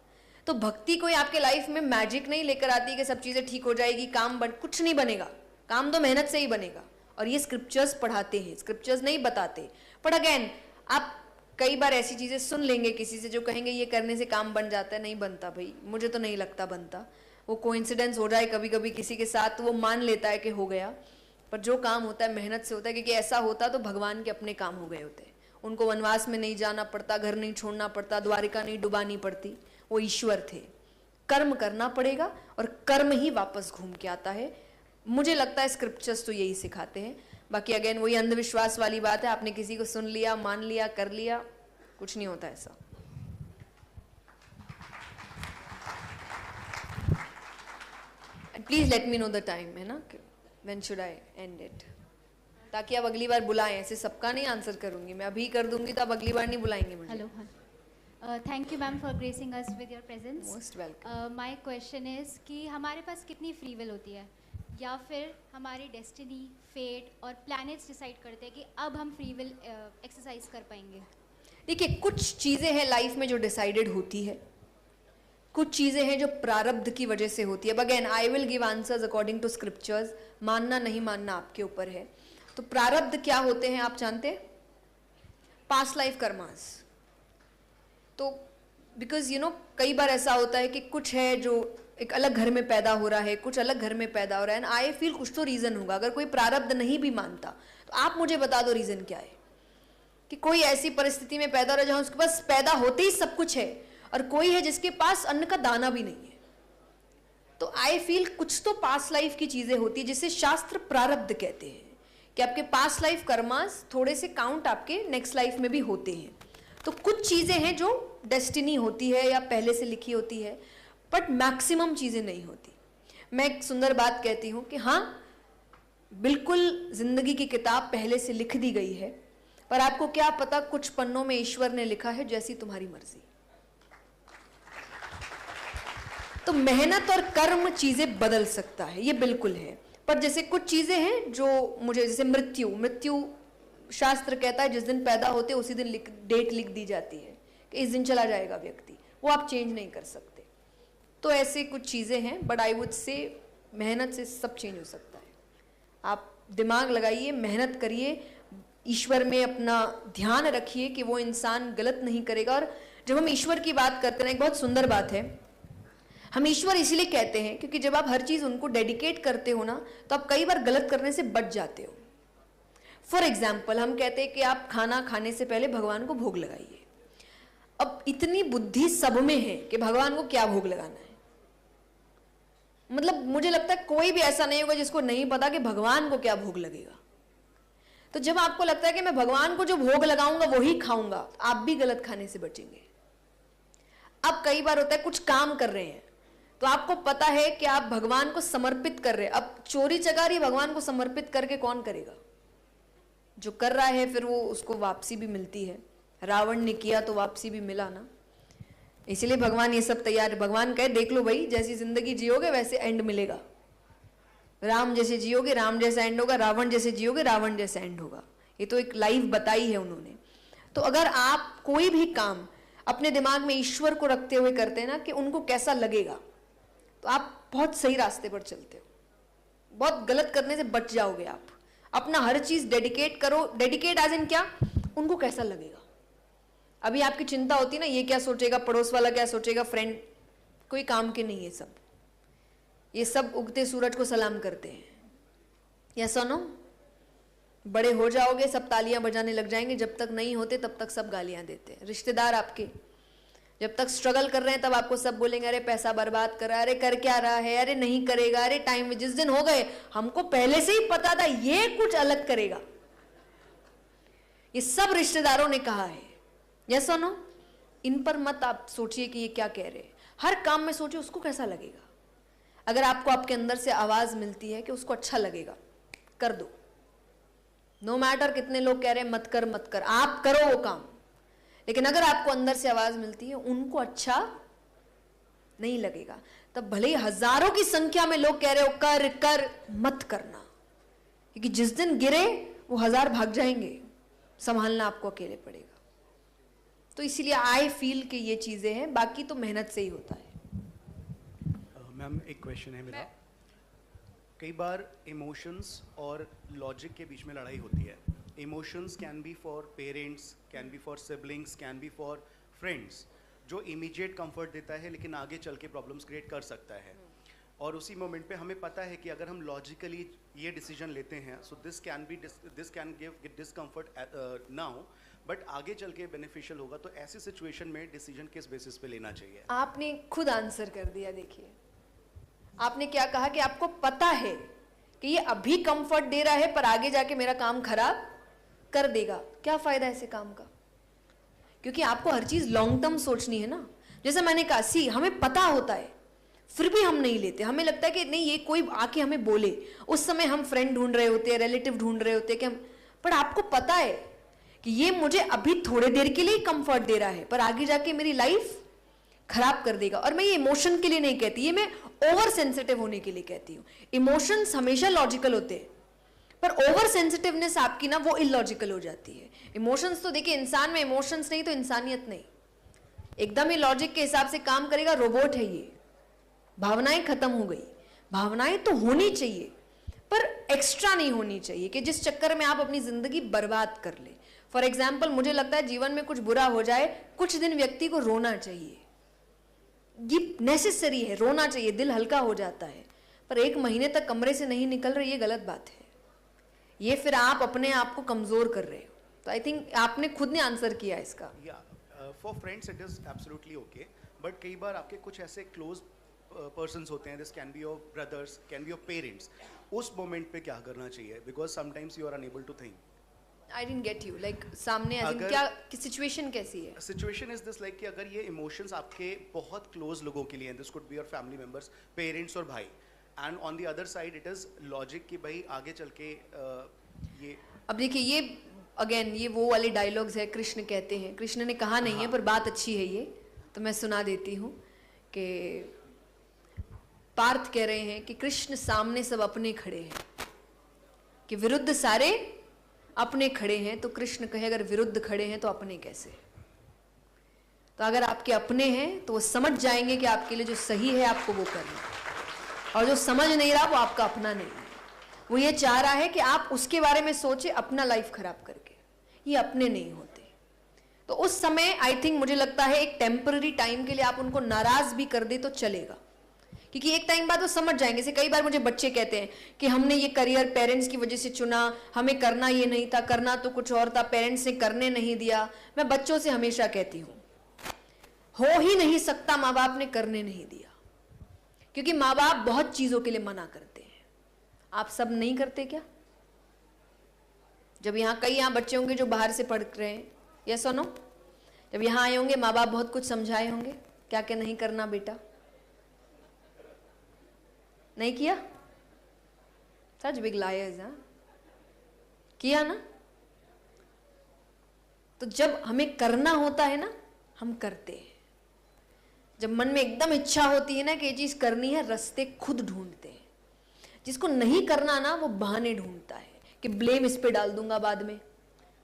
तो भक्ति कोई आपके लाइफ में मैजिक नहीं लेकर आती कि सब चीजें ठीक हो जाएगी, कुछ नहीं बनेगा, काम तो मेहनत से ही बनेगा। और ये स्क्रिप्चर्स पढ़ाते हैं, स्क्रिप्चर्स नहीं बताते। बट अगेन आप कई बार ऐसी चीजें सुन लेंगे किसी से जो कहेंगे ये करने से काम बन जाता है, नहीं बनता भाई, मुझे तो नहीं लगता बनता। वो कोइंसिडेंस हो जाए कभी कभी किसी के साथ, वो मान लेता है कि हो गया, पर जो काम होता है मेहनत से होता है, क्योंकि ऐसा होता तो भगवान के अपने काम हो गए होते। उनको वनवास में नहीं जाना पड़ता, घर नहीं छोड़ना पड़ता, द्वारिका नहीं डुबानी पड़ती, वो ईश्वर थे। कर्म करना पड़ेगा और कर्म ही वापस घूम के आता है। मुझे लगता है स्क्रिप्चर्स तो यही सिखाते हैं। बाकी अगेन वही अंधविश्वास वाली बात है, आपने किसी को सुन लिया, मान लिया, कर लिया, कुछ नहीं होता ऐसा। Please let me know the time, है ना, when should I and it, ताकि आप अगली बार बुलाएं। ऐसे सबका नहीं आंसर करूंगी मैं, अभी कर दूंगी तो आप अगली बार नहीं बुलाएंगे मुझे। Hello, thank you ma'am for gracing us with your presence. Most welcome. My question is कि हमारे पास कितनी फ्री विल होती है, या फिर हमारी डेस्टिनी, फेट और प्लैनेट्स डिसाइड करते हैं कि अब हम फ्री विल एक्सरसाइज कर पाएंगे? देखिए, कुछ चीज़ें हैं लाइफ में जो डिसाइडेड होती है, कुछ चीज़ें हैं जो प्रारब्ध की वजह से होती है। Again I will give answers according to scriptures, मानना नहीं मानना आपके ऊपर है। तो प्रारब्ध क्या होते हैं आप जानते हैं? Past life karmas. तो बिकॉज यू नो कई बार ऐसा होता है कि कुछ है जो एक अलग घर में पैदा हो रहा है, कुछ अलग घर में पैदा हो रहा है, एंड आई फील कुछ तो रीज़न होगा। अगर कोई प्रारब्ध नहीं भी मानता तो आप मुझे बता दो रीज़न क्या है, कि कोई ऐसी परिस्थिति में पैदा हो रहा है जहाँ उसके पास पैदा होते ही सब कुछ है, और कोई है जिसके पास अन्न का दाना भी नहीं है। तो आई फील कुछ तो पास्ट लाइफ की चीज़ें होती है जिसे शास्त्र प्रारब्ध कहते हैं, कि आपके पास्ट लाइफ कर्मास थोड़े से काउंट आपके नेक्स्ट लाइफ में भी होते हैं। तो कुछ चीज़ें हैं जो डेस्टिनी होती है या पहले से लिखी होती है, बट मैक्सिमम चीज़ें नहीं होती। मैं एक सुंदर बात कहती हूँ कि हाँ, बिल्कुल जिंदगी की किताब पहले से लिख दी गई है, पर आपको क्या पता कुछ पन्नों में ईश्वर ने लिखा है जैसी तुम्हारी मर्जी। तो मेहनत और कर्म चीजें बदल सकता है, ये बिल्कुल है। पर जैसे कुछ चीजें हैं जो मुझे, जैसे मृत्यु शास्त्र कहता है जिस दिन पैदा होते उसी दिन डेट लिख दी जाती है कि इस दिन चला जाएगा व्यक्ति, वो आप चेंज नहीं कर सकते। तो ऐसे कुछ चीजें हैं, बट आई वुड से मेहनत से सब चेंज हो सकता है। आप दिमाग लगाइए, मेहनत करिए, ईश्वर में अपना ध्यान रखिए कि वो इंसान गलत नहीं करेगा। और जब हम ईश्वर की बात करते हैं, एक बहुत सुंदर बात है, हम ईश्वर इसलिए कहते हैं क्योंकि जब आप हर चीज़ उनको डेडिकेट करते हो ना, तो आप कई बार गलत करने से बच जाते हो। फॉर एग्जाम्पल, हम कहते हैं कि आप खाना खाने से पहले भगवान को भोग लगाइए। अब इतनी बुद्धि सब में है कि भगवान को क्या भोग लगाना है। मतलब मुझे लगता है कोई भी ऐसा नहीं होगा जिसको नहीं पता कि भगवान को क्या भोग लगेगा। तो जब आपको लगता है कि मैं भगवान को जो भोग लगाऊंगा वही खाऊंगा, तो आप भी गलत खाने से बचेंगे। अब कई बार होता है कुछ काम कर रहे हैं तो आपको पता है कि आप भगवान को समर्पित कर रहे हैं। अब चोरी चकारी भगवान को समर्पित करके कौन करेगा? जो कर रहा है फिर वो उसको वापसी भी मिलती है। रावण ने किया तो वापसी भी मिला ना, इसलिए भगवान ये सब तैयार है। भगवान कहे देख लो भाई, जैसी जिंदगी जियोगे वैसे एंड मिलेगा। राम जैसे जियोगे राम जैसा एंड होगा, रावण जैसे जियोगे रावण जैसा एंड होगा। ये तो एक लाइफ बताई है उन्होंने। तो अगर आप कोई भी काम अपने दिमाग में ईश्वर को रखते हुए करते हैं ना कि उनको कैसा लगेगा, तो आप बहुत सही रास्ते पर चलते हो, बहुत गलत करने से बच जाओगे। आप अपना हर चीज डेडिकेट करो। डेडिकेट एज इन क्या? उनको कैसा लगेगा। अभी आपकी चिंता होती है ना, ये क्या सोचेगा, पड़ोस वाला क्या सोचेगा, फ्रेंड, कोई काम के नहीं है सब। ये सब उगते सूरज को सलाम करते हैं। या सुनो, बड़े हो जाओगे सब तालियां बजाने लग जाएंगे, जब तक नहीं होते तब तक सब गालियां देते हैं। रिश्तेदार आपके जब तक स्ट्रगल कर रहे हैं तब आपको सब बोलेंगे अरे पैसा बर्बाद कर रहा है, अरे कर क्या रहा है, अरे नहीं करेगा, अरे टाइम में। जिस दिन हो गए हमको पहले से ही पता था ये कुछ अलग करेगा। ये सब रिश्तेदारों ने कहा है। यस और नो? इन पर मत आप सोचिए कि ये क्या कह रहे हैं। हर काम में सोचिए उसको कैसा लगेगा। अगर आपको आपके अंदर से आवाज मिलती है कि उसको अच्छा लगेगा, कर दो। नो मैटर कितने लोग कह रहे हैं मत कर मत कर, आप करो वो काम। लेकिन अगर आपको अंदर से आवाज मिलती है उनको अच्छा नहीं लगेगा, तब भले ही हजारों की संख्या में लोग कह रहे हो कर कर, मत करना। क्योंकि जिस दिन गिरे वो 1000 भाग जाएंगे, संभालना आपको अकेले पड़ेगा। तो इसीलिए आई फील कि ये चीजें हैं, बाकी तो मेहनत से ही होता है। मैम एक क्वेश्चन है मेरा। कई बार इमोशंस और लॉजिक के बीच में लड़ाई होती है। Emotions can be for parents, can be for siblings, can be for friends, जो इमीडिएट कंफर्ट देता है लेकिन आगे चल के प्रॉब्लम्स क्रिएट कर सकता है। और उसी मोमेंट पे हमें पता है कि अगर हम लॉजिकली ये डिसीजन लेते हैं, so this can give discomfort now, but आगे चल के बेनिफिशियल होगा। तो ऐसी सिचुएशन में डिसीजन किस बेसिस पे लेना चाहिए? आपने खुद आंसर कर दिया। देखिए आपने क्या कहा कि आपको पता है कि ये अभी कंफर्ट दे रहा है पर आगे जाके मेरा काम खराब कर देगा। क्या फायदा ऐसे काम का? क्योंकि आपको हर चीज लॉन्ग टर्म सोचनी है ना। जैसे मैंने कहा, सी हमें पता होता है फिर भी हम नहीं लेते। हमें लगता है कि नहीं, ये कोई आके हमें बोले। उस समय हम फ्रेंड ढूंढ रहे होते हैं, रिलेटिव ढूंढ रहे होते हैं कि हम, पर आपको पता है कि ये मुझे अभी थोड़े देर के लिए कंफर्ट दे रहा है पर आगे जाके मेरी लाइफ खराब कर देगा। और मैं ये इमोशन के लिए नहीं कहती, ये मैं ओवर सेंसिटिव होने के लिए कहती हूँ। इमोशंस हमेशा लॉजिकल होते हैं पर ओवर सेंसिटिवनेस आपकी ना वो इलॉजिकल हो जाती है। इमोशंस तो देखिए, इंसान में इमोशंस नहीं तो इंसानियत नहीं। एकदम ही लॉजिक के हिसाब से काम करेगा, रोबोट है ये। भावनाएं खत्म हो गई। भावनाएं तो होनी चाहिए पर एक्स्ट्रा नहीं होनी चाहिए कि जिस चक्कर में आप अपनी जिंदगी बर्बाद कर ले। फॉर एग्जाम्पल, मुझे लगता है जीवन में कुछ बुरा हो जाए, कुछ दिन व्यक्ति को रोना चाहिए, ये नेसेसरी है, रोना चाहिए, दिल हल्का हो जाता है। पर 1 महीने तक कमरे से नहीं निकल रहे, ये गलत बात है। ये फिर आप अपने आप को कमजोर कर रहे हो। तो आई थिंक आपने खुद ने आंसर किया इसका। For friends it is absolutely okay, but कई बार आपके कुछ ऐसे क्लोज पर्सन्स होते हैं, this can be your brothers, can be your parents, उस मोमेंट पे क्या करना चाहिए? Because sometimes you are unable to think. I didn't get you, like सामने अगर- क्या सिचुएशन कैसी है? सिचुएशन इज दिस, लाइक कि अगर ये इमोशंस आपके बहुत क्लोज लोगों के लिए हैं, this could be your family members, parents और भाई, and on the other side it is logic कि भाई आगे चल के ये। अब देखिए, ये अगेन ये वो वाले डायलॉग्स है, कृष्ण कहते हैं। कृष्ण ने कहा नहीं है पर बात अच्छी है ये, तो मैं सुना देती हूँ कि पार्थ कह रहे हैं कि कृष्ण सामने सब अपने खड़े हैं, कि विरुद्ध सारे अपने खड़े हैं। तो कृष्ण कहे अगर विरुद्ध खड़े हैं तो अपने कैसे? तो अगर आपके अपने हैं तो वो समझ जाएंगे कि आपके लिए जो सही है आपको वो करना, और जो समझ नहीं रहा वो आपका अपना नहीं है। वो ये चाह रहा है कि आप उसके बारे में सोचे अपना लाइफ खराब करके। ये अपने नहीं होते। तो उस समय आई थिंक मुझे लगता है एक टेम्पररी टाइम के लिए आप उनको नाराज भी कर दे तो चलेगा, क्योंकि एक टाइम बाद वो समझ जाएंगे। जैसे कई बार मुझे बच्चे कहते हैं कि हमने ये करियर पेरेंट्स की वजह से चुना, हमें करना ये नहीं था, करना तो कुछ और था, पेरेंट्स ने करने नहीं दिया। मैं बच्चों से हमेशा कहती हूँ, हो ही नहीं सकता माँ बाप ने करने नहीं दिया, क्योंकि माँ बाप बहुत चीजों के लिए मना करते हैं। आप सब नहीं करते क्या? जब यहाँ कई यहाँ बच्चे होंगे जो बाहर से पढ़ रहे हैं, या सुनो, जब यहाँ आए होंगे माँ बाप बहुत कुछ समझाए होंगे क्या क्या नहीं करना बेटा, नहीं किया? Such big lawyers. हाँ, किया ना? तो जब हमें करना होता है ना, हम करते हैं। जब मन में एकदम इच्छा होती है ना कि ये चीज करनी है, रास्ते खुद ढूंढते हैं। जिसको नहीं करना ना, वो बहाने ढूंढता है कि ब्लेम इस पे डाल दूंगा, बाद में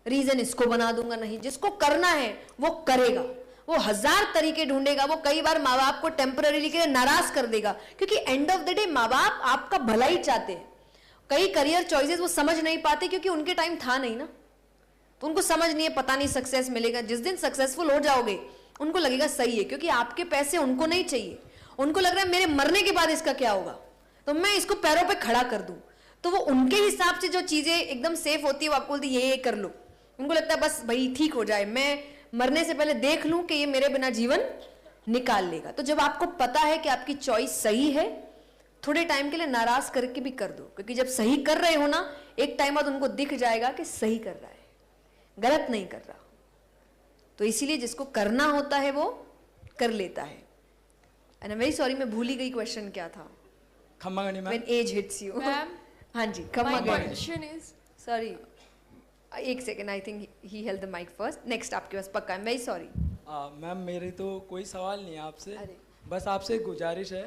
रीजन इसको बना दूंगा। नहीं, जिसको करना है वो करेगा, वो 1000 तरीके ढूंढेगा। वो कई बार माँ बाप को टेम्पररी के लिए नाराज कर देगा, क्योंकि एंड ऑफ द डे माँ बाप आपका भला ही चाहते हैं। कई करियर चॉइसेस वो समझ नहीं पाते क्योंकि उनके टाइम था नहीं ना, तो उनको समझ नहीं है, पता नहीं सक्सेस मिलेगा। जिस दिन सक्सेसफुल हो जाओगे उनको लगेगा सही है, क्योंकि आपके पैसे उनको नहीं चाहिए। उनको लग रहा है मेरे मरने के बाद इसका क्या होगा, तो मैं इसको पैरों पे खड़ा कर दूं। तो वो उनके हिसाब से जो चीजें एकदम सेफ होती है वो आपको बोलती है ये कर लो। उनको लगता है बस भाई ठीक हो जाए, मैं मरने से पहले देख लूं कि ये मेरे बिना जीवन निकाल लेगा। तो जब आपको पता है कि आपकी चॉइस सही है, थोड़े टाइम के लिए नाराज करके भी कर दो, क्योंकि जब सही कर रहे हो ना, एक टाइम बाद उनको दिख जाएगा कि सही कर रहा है, गलत नहीं कर रहा। तो इसीलिए जिसको करना होता है वो कर लेता है। And I am very sorry, मैं भूल ही गई क्वेश्चन क्या था। खम्मा गणी ma'am. When age hits you. Ma'am, हाँ जी, come my again. question is, Sorry. एक second, I think he held the mic first. Next आपके पास पक्का है, वेरी सॉरी। मैम मेरी तो कोई सवाल नहीं है आपसे, अरे। बस आपसे एक गुजारिश है।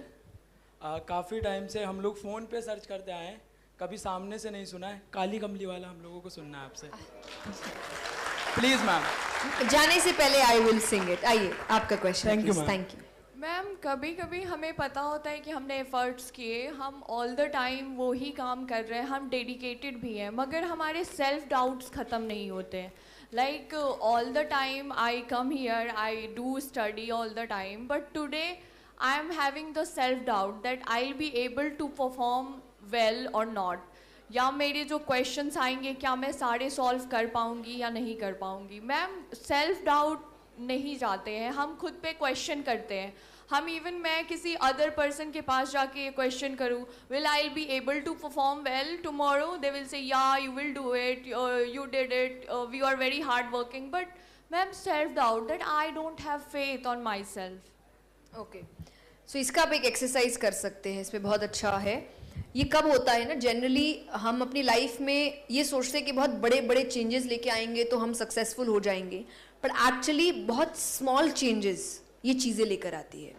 काफ़ी टाइम से हम लोग फ़ोन पे सर्च करते आए हैं, कभी सामने से नहीं सुना है, काली कमली वाला हम लोगों को सुनना है आपसे। Please ma'am. जाने से पहले आई विल सिंग इट। आइए आपका question. Thank you, ma'am. Thank you. Ma'am कभी कभी हमें पता होता है कि हमने एफर्ट्स किए, हम ऑल द टाइम वो ही काम कर रहे हैं, हम डेडिकेटेड भी हैं, मगर हमारे सेल्फ डाउट्स ख़त्म नहीं होते हैं। Like all the time I come here, I do study all the time, but today I am having the self doubt that I will be able to perform well और नॉट, या मेरे जो क्वेश्चंस आएंगे क्या मैं सारे सॉल्व कर पाऊंगी या नहीं कर पाऊंगी। मैम सेल्फ डाउट नहीं जाते हैं, हम खुद पे क्वेश्चन करते हैं। हम इवन मैं किसी अदर पर्सन के पास जाके ये क्वेश्चन करूँ, will I be able to perform well tomorrow, they will say या you will do it, you did it, we are very hard working, but ma'am self doubt that I don't have faith on my self. Okay, so इसका आप एक एक्सरसाइज कर सकते हैं, इसमें बहुत अच्छा है। ये कब होता है ना, जनरली हम अपनी लाइफ में ये सोचते हैं कि बहुत बड़े बड़े चेंजेस लेके आएंगे तो हम सक्सेसफुल हो जाएंगे, बट एक्चुअली बहुत स्मॉल चेंजेस ये चीज़ें लेकर आती है।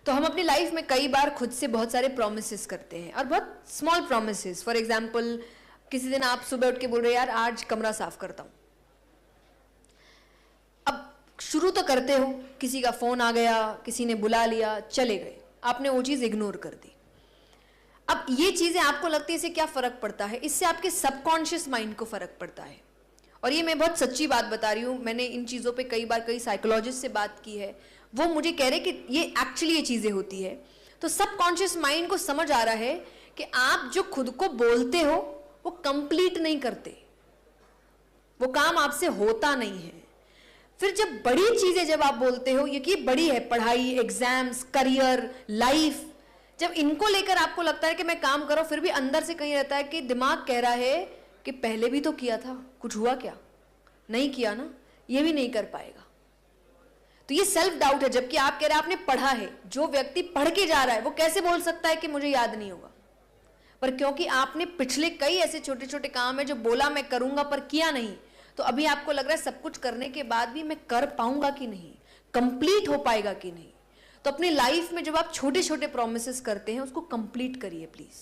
तो हम अपनी लाइफ में कई बार खुद से बहुत सारे प्रोमिसेस करते हैं, और बहुत स्मॉल प्रोमिसेस। फॉर एग्जांपल, किसी दिन आप सुबह उठ के बोल रहे यार आज कमरा साफ करता हूँ। अब शुरू तो करते हो, किसी का फ़ोन आ गया, किसी ने बुला लिया, चले गए, आपने वो चीज़ इग्नोर कर दी। अब ये चीज़ें आपको लगती है इससे क्या फ़र्क पड़ता है? इससे आपके सबकॉन्शियस माइंड को फ़र्क पड़ता है। और ये मैं बहुत सच्ची बात बता रही हूँ, मैंने इन चीज़ों पे कई बार कई साइकोलॉजिस्ट से बात की है, वो मुझे कह रहे कि ये एक्चुअली ये चीज़ें होती है। तो सबकॉन्शियस माइंड को समझ आ रहा है कि आप जो खुद को बोलते हो वो कंप्लीट नहीं करते, वो काम आपसे होता नहीं है। फिर जब बड़ी चीज़ें जब आप बोलते हो, ये कि बड़ी है, पढ़ाई, एग्जाम्स, करियर, लाइफ, जब इनको लेकर आपको लगता है कि मैं काम करो, फिर भी अंदर से कहीं रहता है कि दिमाग कह रहा है कि पहले भी तो किया था, कुछ हुआ क्या? नहीं किया ना, ये भी नहीं कर पाएगा। तो ये सेल्फ डाउट है। जबकि आप कह रहे हैं आपने पढ़ा है, जो व्यक्ति पढ़ के जा रहा है वो कैसे बोल सकता है कि मुझे याद नहीं होगा? पर क्योंकि आपने पिछले कई ऐसे छोटे छोटे काम है जो बोला मैं करूंगा पर किया नहीं, तो अभी आपको लग रहा है सब कुछ करने के बाद भी मैं कर पाऊंगा कि नहीं, कंप्लीट हो पाएगा कि नहीं। तो अपनी लाइफ में जब आप छोटे छोटे प्रोमिसेस करते हैं उसको कंप्लीट करिए प्लीज।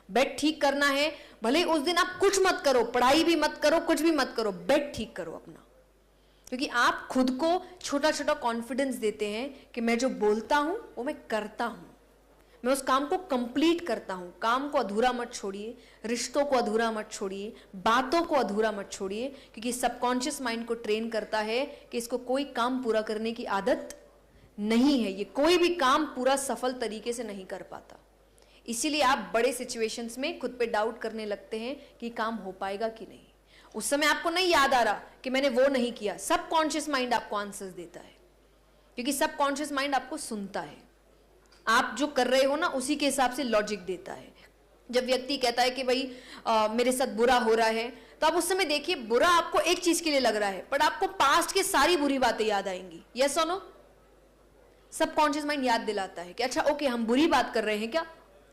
बेड ठीक करना है, भले उस दिन आप कुछ मत करो, पढ़ाई भी मत करो, कुछ भी मत करो, बेड ठीक करो अपना, क्योंकि आप खुद को छोटा छोटा कॉन्फिडेंस देते हैं कि मैं जो बोलता हूं वो मैं करता हूं, मैं उस काम को कंप्लीट करता हूं। काम को अधूरा मत छोड़िए, रिश्तों को अधूरा मत छोड़िए, बातों को अधूरा मत छोड़िए, क्योंकि सबकॉन्शियस माइंड को ट्रेन करता है कि इसको कोई काम पूरा करने की आदत नहीं है, ये कोई भी काम पूरा सफल तरीके से नहीं कर पाता। इसीलिए आप बड़े सिचुएशंस में खुद पे डाउट करने लगते हैं कि काम हो पाएगा कि नहीं। उस समय आपको नहीं याद आ रहा कि मैंने वो नहीं किया, सबकॉन्शियस माइंड आपको आंसर्स देता है, क्योंकि सबकॉन्शियस माइंड आपको सुनता है। आप जो कर रहे हो ना उसी के हिसाब से लॉजिक देता है। जब व्यक्ति कहता है कि भाई मेरे साथ बुरा हो रहा है, तो आप उस समय देखिए बुरा आपको एक चीज के लिए लग रहा है, बट आपको पास्ट की सारी बुरी बातें याद आएंगी। यस और नो? सबकॉन्शियस माइंड याद दिलाता है कि अच्छा ओके हम बुरी बात कर रहे हैं क्या,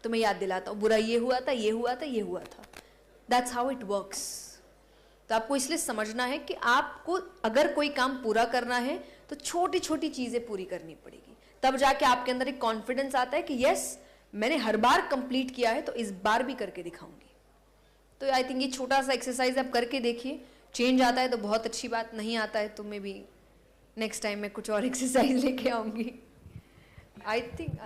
तो मैं याद दिलाता हूं बुरा ये हुआ था, ये हुआ था, ये हुआ था। That's how it works. तो आपको इसलिए समझना है कि आपको अगर कोई काम पूरा करना है तो छोटी छोटी चीजें पूरी करनी पड़ेगी, तब जाके आपके अंदर एक कॉन्फिडेंस आता है कि यस मैंने हर बार कंप्लीट किया है तो इस बार भी करके दिखाऊंगी। तो आई थिंक ये छोटा सा एक्सरसाइज आप करके देखिए, चेंज आता है तो बहुत अच्छी बात, नहीं आता है तो मे बी नेक्स्ट टाइम मैं कुछ और एक्सरसाइज लेके आऊंगी। I think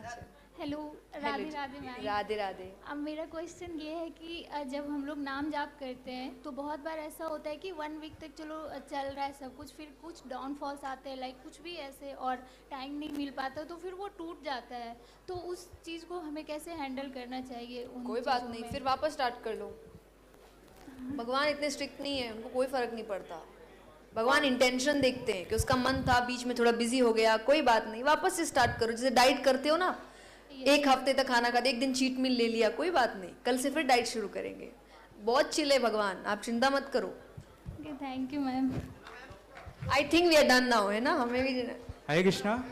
hello, Radhe Radhe ma'am. Radhe Radhe. अब मेरा क्वेश्चन ये है कि जब हम लोग नाम जाप करते हैं तो बहुत बार ऐसा होता है कि 1 वीक तक चलो चल रहा है सब कुछ, फिर कुछ डाउनफॉल्स आते हैं, लाइक कुछ भी ऐसे, और टाइम नहीं मिल पाता तो फिर वो टूट जाता है। तो उस चीज़ को हमें कैसे हैंडल करना चाहिए? कोई बात नहीं, फिर वापस स्टार्ट कर लो। भगवान इतने स्ट्रिक्ट नहीं है, उनको कोई फर्क नहीं पड़ता। भगवान इंटेंशन देखते हैं कि उसका मन था बीच में थोड़ा बिजी हो गया, कोई बात नहीं, वापस से स्टार्ट करो। जैसे डाइट करते हो ना, एक हफ्ते तक खाना खाते, एक दिन चीट मील ले लिया, कोई बात नहीं, कल से फिर डाइट शुरू करेंगे। बहुत चिल है भगवान, आप चिंता मत करो। Okay, thank you ma'am. I think we are done now, है ना? हमें भी हरे कृष्णा,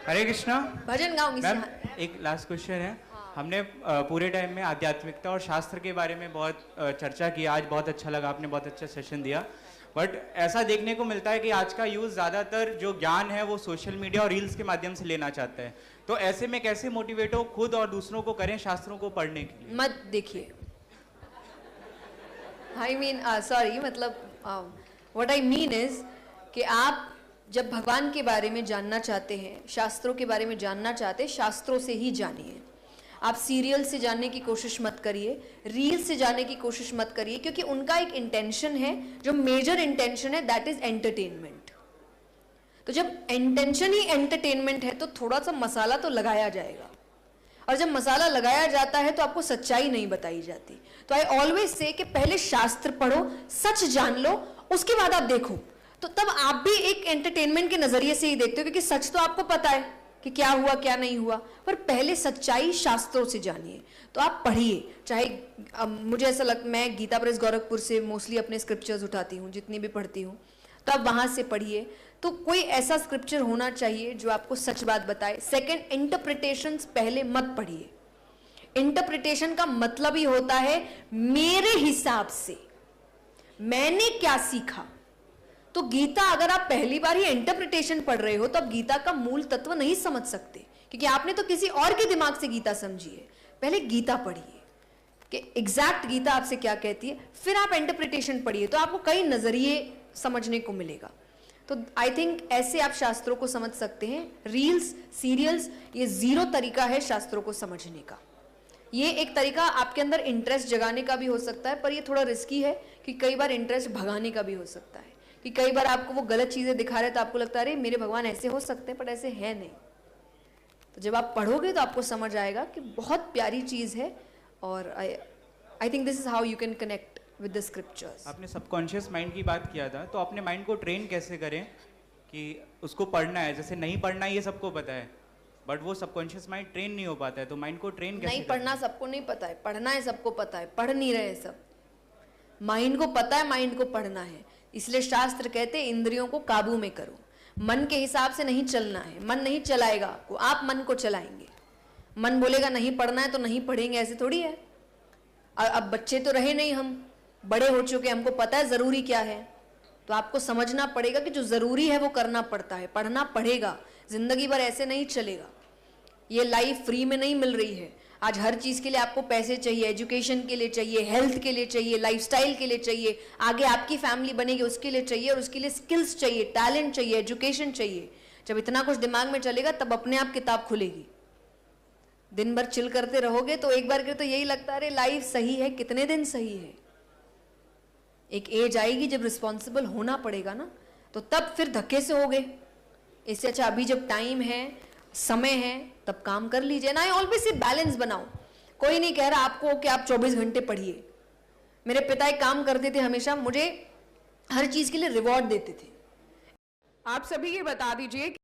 हरे कृष्णा। भजन गाऊंगी। मैम एक लास्ट क्वेश्चन है। हमने पूरे टाइम में आध्यात्मिकता और शास्त्र के बारे में बहुत चर्चा की, आज बहुत अच्छा लगा, आपने बहुत अच्छा सेशन दिया। बट ऐसा देखने को मिलता है कि आज का यूथ ज़्यादातर जो ज्ञान है वो सोशल मीडिया और रील्स के माध्यम से लेना चाहता है। तो ऐसे में कैसे मोटिवेट हो खुद और दूसरों को करें शास्त्रों को पढ़ने के लिए? मत देखिए, आई मीन सॉरी, मतलब व्हाट आई मीन इज कि आप जब भगवान के बारे में जानना चाहते हैं, शास्त्रों के बारे में जानना चाहते हैं, शास्त्रों से ही जानिए। आप सीरियल से जानने की कोशिश मत करिए, रील से जानने की कोशिश मत करिए, क्योंकि उनका एक इंटेंशन है, जो मेजर इंटेंशन है दैट इज एंटरटेनमेंट। तो जब इंटेंशन ही एंटरटेनमेंट है तो थोड़ा सा मसाला तो लगाया जाएगा, और जब मसाला लगाया जाता है तो आपको सच्चाई नहीं बताई जाती। तो आई ऑलवेज से कि पहले शास्त्र पढ़ो, सच जान लो, उसके बाद आप देखो। तो तब आप भी एक एंटरटेनमेंट के नजरिए से ही देखते हो, क्योंकि सच तो आपको पता है कि क्या हुआ क्या नहीं हुआ, पर पहले सच्चाई शास्त्रों से जानिए। तो आप पढ़िए, चाहे मुझे ऐसा लगता, मैं गीता प्रेस गोरखपुर से मोस्टली अपने स्क्रिप्चर्स उठाती हूँ, जितनी भी पढ़ती हूँ, तो आप वहां से पढ़िए। तो कोई ऐसा स्क्रिप्चर होना चाहिए जो आपको सच बात बताए। सेकंड, इंटरप्रिटेशंस पहले मत पढ़िए। इंटरप्रिटेशन का मतलब ही होता है मेरे हिसाब से, मैंने क्या सीखा। तो गीता अगर आप पहली बार ही इंटरप्रिटेशन पढ़ रहे हो तो आप गीता का मूल तत्व नहीं समझ सकते, क्योंकि आपने तो किसी और के दिमाग से गीता समझी है। पहले गीता पढ़िए कि एग्जैक्ट गीता आपसे क्या कहती है, फिर आप इंटरप्रिटेशन पढ़िए, तो आपको कई नजरिए समझने को मिलेगा। तो आई थिंक ऐसे आप शास्त्रों को समझ सकते हैं। रील्स, सीरियल्स, ये जीरो तरीका है शास्त्रों को समझने का। ये एक तरीका आपके अंदर इंटरेस्ट जगाने का भी हो सकता है, पर ये थोड़ा रिस्की है कि कई बार इंटरेस्ट भगाने का भी हो सकता है, कि कई बार आपको वो गलत चीजें दिखा रहे तो आपको लगता है अरे मेरे भगवान ऐसे हो सकते हैं, पर ऐसे है नहीं। तो जब आप पढ़ोगे तो आपको समझ आएगा कि बहुत प्यारी चीज है। और I think this is how you can connect with the scriptures. आपने सबकॉन्शियस माइंड की बात किया था, तो अपने माइंड को ट्रेन कैसे करें कि उसको पढ़ना है? जैसे नहीं पढ़ना है ये सबको पता है, बट वो सबकॉन्शियस माइंड ट्रेन नहीं हो पाता है, तो माइंड को ट्रेन कैसे नहीं करें? पढ़ना सबको नहीं पता है, पढ़ना है सबको पता है, पढ़ नहीं रहे सब। माइंड को पता है माइंड को पढ़ना है, इसलिए शास्त्र कहते हैं इंद्रियों को काबू में करो। मन के हिसाब से नहीं चलना है, मन नहीं चलाएगा आपको, आप मन को चलाएंगे। मन बोलेगा नहीं पढ़ना है तो नहीं पढ़ेंगे, ऐसे थोड़ी है। अब बच्चे तो रहे नहीं, हम बड़े हो चुके, हमको पता है जरूरी क्या है। तो आपको समझना पड़ेगा कि जो जरूरी है वो करना पड़ता है, पढ़ना पड़ेगा। जिंदगी भर ऐसे नहीं चलेगा, ये लाइफ फ्री में नहीं मिल रही है। आज हर चीज के लिए आपको पैसे चाहिए, एजुकेशन के लिए चाहिए, हेल्थ के लिए चाहिए, लाइफस्टाइल के लिए चाहिए, आगे आपकी फैमिली बनेगी उसके लिए चाहिए, और उसके लिए स्किल्स चाहिए, टैलेंट चाहिए, एजुकेशन चाहिए। जब इतना कुछ दिमाग में चलेगा तब अपने आप किताब खुलेगी। दिन भर चिल करते रहोगे तो एक बार के तो यही लगता है अरे लाइफ सही है, कितने दिन सही है। एक एज आएगी जब रिस्पॉन्सिबल होना पड़ेगा ना, तो तब फिर धक्के से होगे। इससे अच्छा अभी जब टाइम है, समय है, तब काम कर लीजिए ना। ऑलवेज से बैलेंस बनाओ। कोई नहीं कह रहा आपको कि आप 24 घंटे पढ़िए। मेरे पिता एक काम करते थे, हमेशा मुझे हर चीज के लिए रिवॉर्ड देते थे। आप सभी ये बता दीजिए